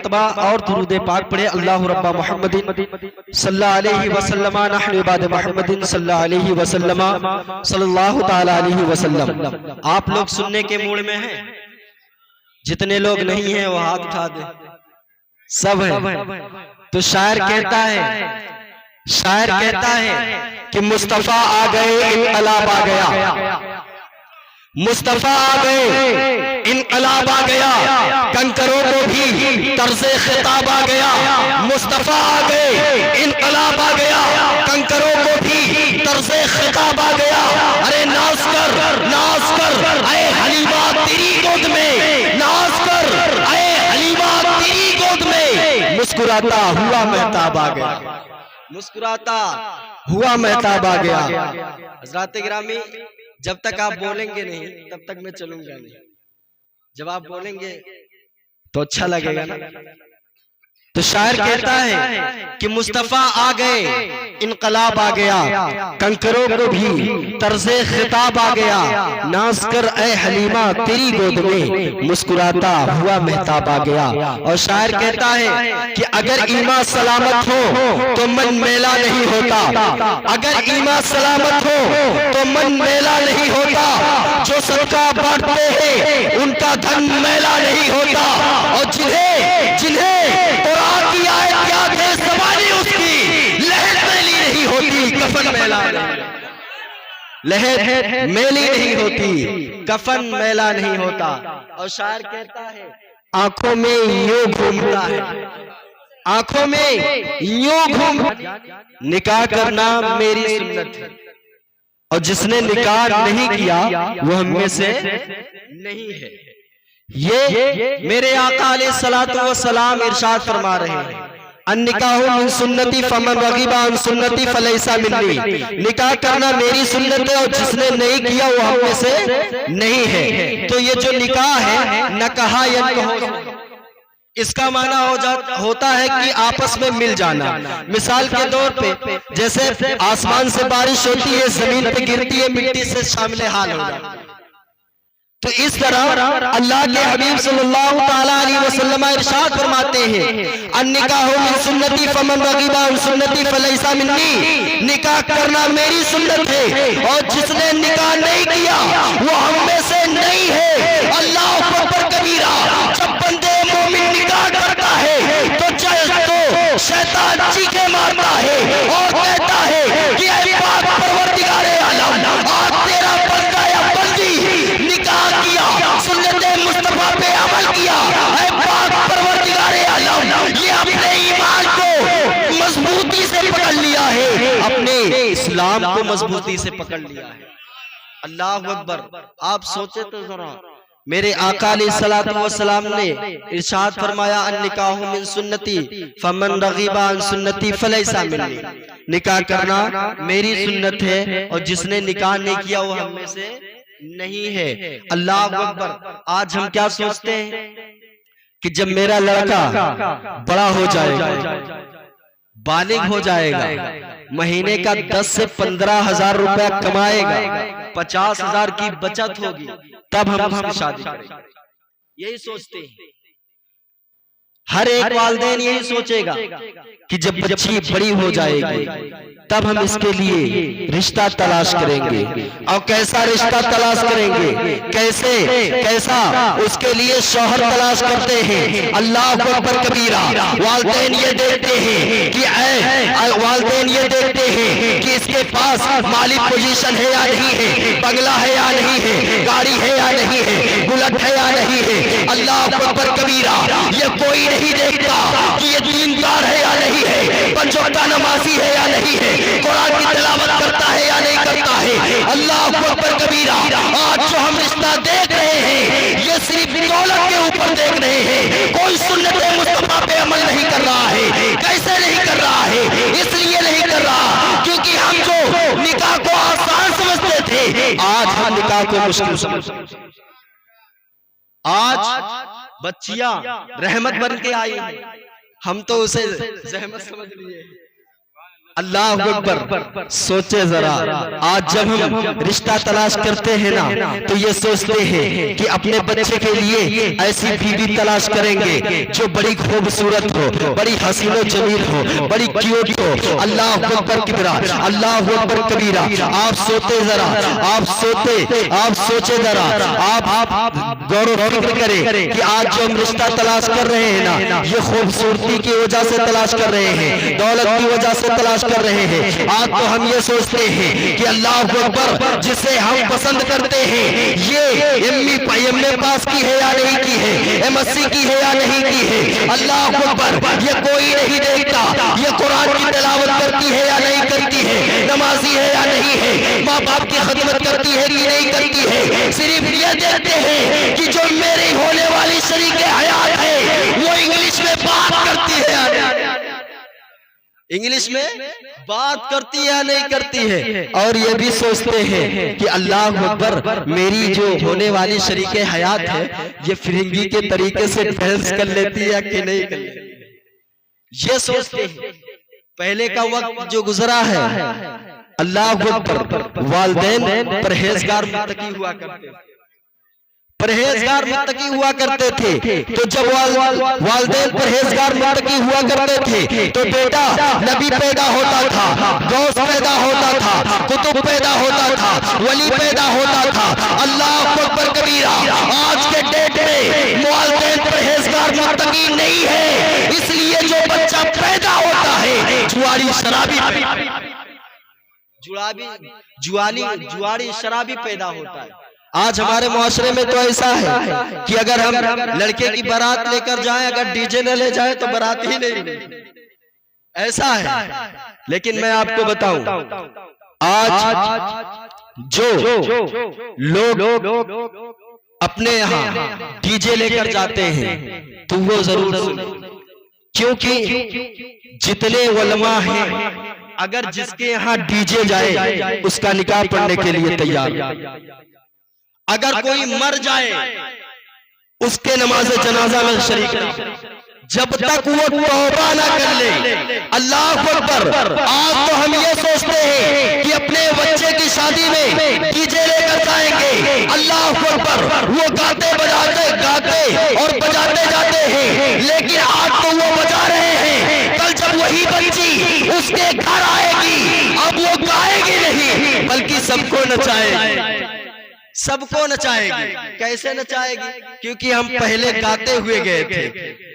मरतबा और दुरूद पाक पढ़े। अल्लाह रब्बा मुहम्मदिन सल्लल्लाहु अलैहि वसल्लम नहनु इबाद मुहम्मदिन सल्लल्लाहु अलैहि वसल्लम सल्लल्लाहु ताला अलैहि वसल्लम। आप लोग सुनने के मूड में हैं? जितने लोग नहीं हैं वो हाथ उठा दे। सब है। तो शायर कहता है कि मुस्तफा आ गए इनकलाब आ गया, मुस्तफा आ गए इनकलाब आ गया, कंकरों को भी तर्ज़े खिताब आ गया। मुस्तफा आ गए इनकलाब आ गया, कंकरों को भी तर्ज़े खिताब आ गया। अरे नाज कर आए हलीमा तेरी गोद में, नाज कर आए हलीमा तेरी गोद में। मुस्कुराता हुआ महताब आ गया, मुस्कुराता हुआ महताब आ गया। हज़रात गिरामी, जब तक आप बोलेंगे नहीं तब तक मैं चलूंगा नहीं। जब आप बोलेंगे तो अच्छा लगेगा ना। तो शायर कहता है कि मुस्तफा आ गए इनकलाब आ गया, कंकरों को भी तर्ज़े खिताब आ गया। नाज़ कर ऐ हलीमा तेरी गोद में, मुस्कुराता हुआ महताब आ गया। और शायर कहता है कि अगर ईमान सलामत हो तो मन मेला नहीं होता, अगर ईमान सलामत हो तो मन मेला नहीं होता। जो सदका बांटते हैं उनका धन मेला नहीं होता। और जिन्हें कुरान की आयत याद है, सवारी उसकी लहर मैली नहीं होती, कफन मैला लहर मैली नहीं होती, कफन मैला नहीं होता। और शायर कहता है आंखों में यूं घूमता है, आंखों में यूं घूम। निकाह करना मेरी सुन्नत है, और जिसने निकाह नहीं किया वो हम में से नहीं है। ये मेरे आका अलैहिस्सलातु वस्सलाम इरशाद फरमा रहे हैं, अन्निकाहु मिन सुन्नती फमन रगिबा अन सुन्नती फलैसा मिन्नी। निकाह करना मेरी सुन्नत है और जिसने नहीं किया वो हम में से नहीं है। तो ये जो निकाह है नकहा यनकहो, इसका माना होता है कि आपस में मिल जाना। मिसाल के तौर पे जैसे आसमान से बारिश होती है, जमीन पे गिरती है, मिट्टी से शामिल हाल हो जाता है। तो इस तरह अल्लाह के हबीब सल्लल्लाहु ताला अलैहि वसल्लम इरशाद फरमाते हैं, अन्निकाहु मिन सुन्नती फमन रगिबा अन सुन्नती फलैसा मिन्नी। निकाह करना मेरी सुन्नत है और जिसने निकाह नहीं किया वो हम में से नहीं है। अल्लाह अकबर कबीरा। जब बंदे मोमिन निकाह करता है तो शैतान चीखे मारता है और कहता है कि ऐ पाक परवरदिगारे आलम, आज तेरा बंदा या बंदी निकाह किया, सुन्नते मुस्तफा पे अमल किया। ऐ पाक परवरदिगारे आलम, ये अपने ईमान को मजबूती से पकड़ लिया है, अपने इस्लाम को मजबूती से पकड़ लिया है। अल्लाह अकबर। आप सोचे तो जरा, मेरे आका अलैहिस्सलातु वस्सलाम ने इरशाद फरमाया, अन्निकाहु मिन सुन्नती फमन रगिबा अन सुन्नती फलैसा मिन्नी। निकाह करना मेरी सुन्नत है और जिसने निकाह नहीं किया वो हम में से नहीं है। अल्लाह अकबर। आज हम क्या सोचते हैं कि जब मेरा लड़का बड़ा हो जाएगा, बालिग हो जाएगा, महीने का 10 से 15 हजार रुपया कमाएगा, 50 हजार की बचत होगी, तब हम उसकी शादी करेंगे। यही सोचते हैं हर एक वालिदैन, यही सोचेगा कि जब बच्ची बड़ी हो जाएगी तब हम इसके लिए रिश्ता तलाश करेंगे। और कैसा रिश्ता तलाश करेंगे, कैसा उसके लिए शौहर तलाश करते हैं। अल्लाह अकबर कबीरा। वालिदैन ये देखते हैं कि वालिदैन ये देखते हैं कि इसके पास माली पोजीशन है या नहीं है, बंगला है या नहीं है, गाड़ी है या नहीं है, बुलेट है या नहीं है। अल्लाह अकबर कबीरा। ये कोई नहीं देखता कि ये दीनदार है या नहीं है, पंचों नमाजी है या नहीं है, कुरान की तिलावत करता है या नहीं करता है। अल्लाह अकबर कबीरा। आज जो हम रिश्ता देख रहे हैं ये सिर्फ दौलत के ऊपर देख रहे हैं, कोई सुन्नत मुस्तफा पे अमल नहीं कर रहा है। कैसे नहीं कर रहा है? इसलिए नहीं कर रहा क्योंकि हम जो निकाह को आसान समझते थे आज हम निकाह को मुश्किल समझते हैं। आज बच्चियां रहमत बन के आई हैं, हम तो उसे जहमत समझ लिए। अल्लाह अकबर। सोचे जरा, आज जब हम रिश्ता तलाश करते हैं ना तो ये सोचते हैं कि अपने बच्चे के लिए ऐसी बीवी तलाश करेंगे जो बड़ी खूबसूरत हो, बड़ी हसीनो जमील हो, बड़ी क्यूट हो। अल्लाह अकबर कबीरा, अल्लाह अकबर कबीरा। आप सोते जरा, आप सोचे जरा, आप गौर फिक्र करें कि आज जो हम रिश्ता तलाश कर रहे हैं ना, ये खूबसूरती की वजह से तलाश कर रहे हैं, दौलत की वजह से तलाश कर रहे हैं। आज तो हम ये सोचते हैं कि अल्लाह अकबर जिसे हम पसंद करते हैं ये एमए पास की है या नहीं की है, एमएससी की है या नहीं की है। अल्लाह अकबर ये कोई नहीं देखता, ये कुरान की तिलावत करती है या नहीं करती है, नमाजी है या नहीं है, माँ बाप की खिदमत करती है कि नहीं करती है। सिर्फ ये देखते हैं कि जो मेरी होने वाली शरीके हयात है वो इंग्लिश में बात करती है या नहीं, इंग्लिश में बात करती है या नहीं करती है। और ये भी सोचते हैं कि अल्लाह अकबर मेरी जो होने वाली शरीके हयात है ये फिरंगी के तरीके से डांस कर लेती है कि नहीं कर लेती, ये सोचते हैं। पहले का वक्त जो गुजरा है, अल्लाह अकबर वालिदैन परहेजगार मुत्तकी हुआ करते, परहेजगार मुत्तकी हुआ करते थे। तो जब वालिदैन परहेजगार मुत्तकी हुआ करते थे तो बेटा नबी पैदा होता था, गौस पैदा होता था, कुतुब पैदा होता था, वली पैदा होता था। अल्लाह अकबर कबीरा। आज के डेट में वालिदैन परहेजगार मुत्तकी नहीं है, इसलिए जो बच्चा पैदा होता है जुआरी शराबी पैदा होता है। आज हमारे मुआशरे में तो ऐसा है कि अगर हम लड़के की बारात लेकर जाएं, अगर डीजे न ले जाए तो बारात ही नहीं, ऐसा है। लेकिन मैं आपको बताऊं, आज जो लोग अपने यहाँ डीजे लेकर जाते हैं तो वो जरूर सुने, क्योंकि जितने उलमा हैं अगर जिसके यहाँ डीजे जाए उसका निकाह पढ़ने के लिए तैयार, अगर कोई मर जाए उसके नमाज जनाजा में शरीक नहीं, जब तक वो तौबा ना कर ले। अल्लाह अकबर। आज तो हम ये सोचते हैं कि अपने बच्चे की शादी में डीजे लेकर जाएंगे। अल्लाह अकबर। वो गाते और बजाते जाते हैं, लेकिन आज तो वो बजा रहे हैं, कल जब वही बच्ची उसके घर आएगी अब वो गाएगी नहीं बल्कि सबको नचाएगी। कैसे नचाएगी? क्योंकि हम पहले गाते हुए गए थे,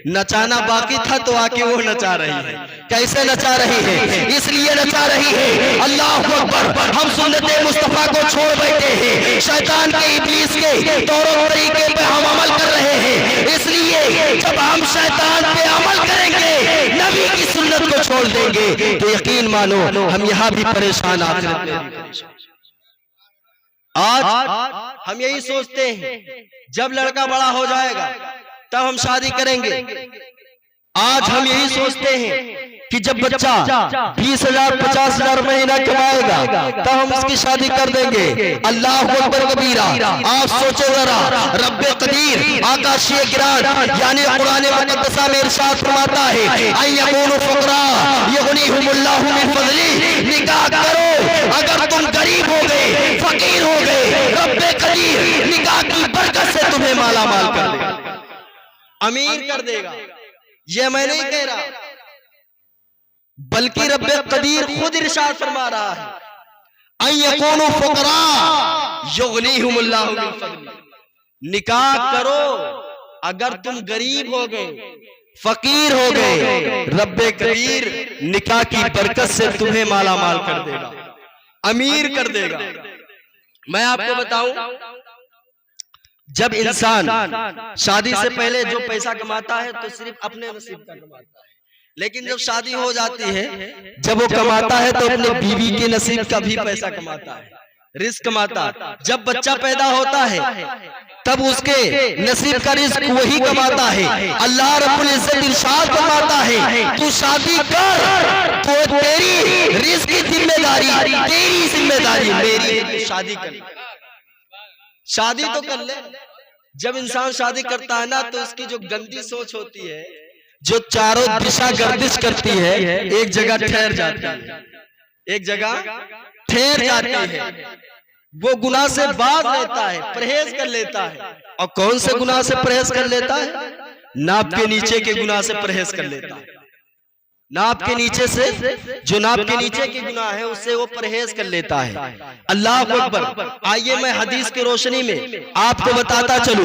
नचाना बाकी था तो आके वो नचा रही है। कैसे नचा रही है? इसलिए नचा रही है, अल्लाह अकबर, हम सुन्नते मुस्तफा को छोड़ बैठे हैं, शैतान के इब्लीस के तौर तरीके पे हम अमल कर रहे हैं। इसलिए जब हम शैतान पे अमल करेंगे, नबी की सुन्नत को छोड़ देंगे तो यकीन मानो हम यहाँ भी परेशान आखिरत में। आज हम यही सोचते हैं जब लड़का बड़ा हो जाएगा तब हम शादी करेंगे। आज हम यही सोचते हैं कि जब बच्चा 20,000 50,000 महीना कमाएगा तब हम उसकी शादी कर देंगे। अल्लाह अकबर कबीरा। आप सोचो जरा, रब्बे कदीर आकाशीय गिरान यानी कुरान मुक़द्दसा में इरशाद फरमाता है, अय्यकूनु फुक़रा युग़निहुमुल्लाहु मिन फ़ज़लिही, निकाह करो अगर तुम गरीब हो गए, फकीर हो गए, रब्बे कदीर निकाह की बरकत से तुम्हें माला माल कर देगा, अमीर कर देगा। ये मैं नहीं कह रहा, बल्कि रब्बे कदीर खुद इरशाद फरमा रहा है, अय्यकूनु फुक़रा युग़निहुमुल्लाहु मिन फ़ज़लिही, निकाह करो अगर तुम गरीब हो गए, फकीर हो गए, रब्बे कदीर निकाह की बरकत से तुम्हें माला माल कर देगा, अमीर कर देगा। मैं आपको बताऊं, जब इंसान शादी से पहले जो पैसा कमाता है तो सिर्फ अपने नसीब का कमाता है, लेकिन जब शादी हो जाती है, जब वो कमाता है तो अपने बीवी के नसीब का भी पैसा कमाता है, रिस्क कमाता। जब बच्चा पैदा होता है तब उसके नसीब का रिस्क वही कमाता है। अल्लाह रब्बुल इज्जत इरशाद फरमाता है, तू शादी कर तो तेरी रिस्क की जिम्मेदारी, तेरी जिम्मेदारी मेरी, शादी कर, शादी तो कर ले। जब इंसान शादी करता है ना तो उसकी जो गंदी सोच होती है, जो चारों दिशा गर्दिश करती है, एक जगह ठहर जाती है। एक जगह ठहर जाती है, वो गुनाह से बाज लेता है, परहेज कर लेता है। और कौन से गुनाह से परहेज कर लेता है? नाप के नीचे के गुनाह से परहेज कर लेता है। नाप के नीचे से, जो नाप के नीचे के गुनाह है उससे वो परहेज कर लेता है। अल्लाह अकबर। आइए मैं हदीस की रोशनी में आपको बताता चलूं।